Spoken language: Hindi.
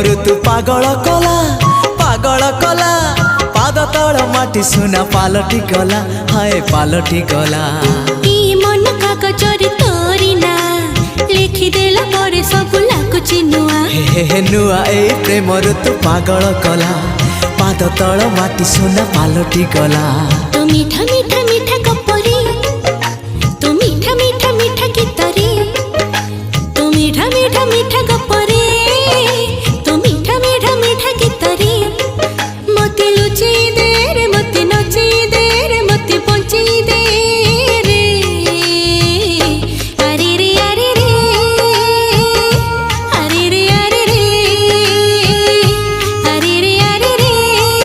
ऋतु पागल कला पागल कला पाद तल माटी सुना पालटी गला हाय पालटी गला मन कागजरे तोरी ना लिखिदेला पर सब लाଗୁଛି नुआ हे नुआ ए प्रेम ऋतु पागल कला पाद तल माटी सुना पालटी गला तो मीठा मीठा मीठा गप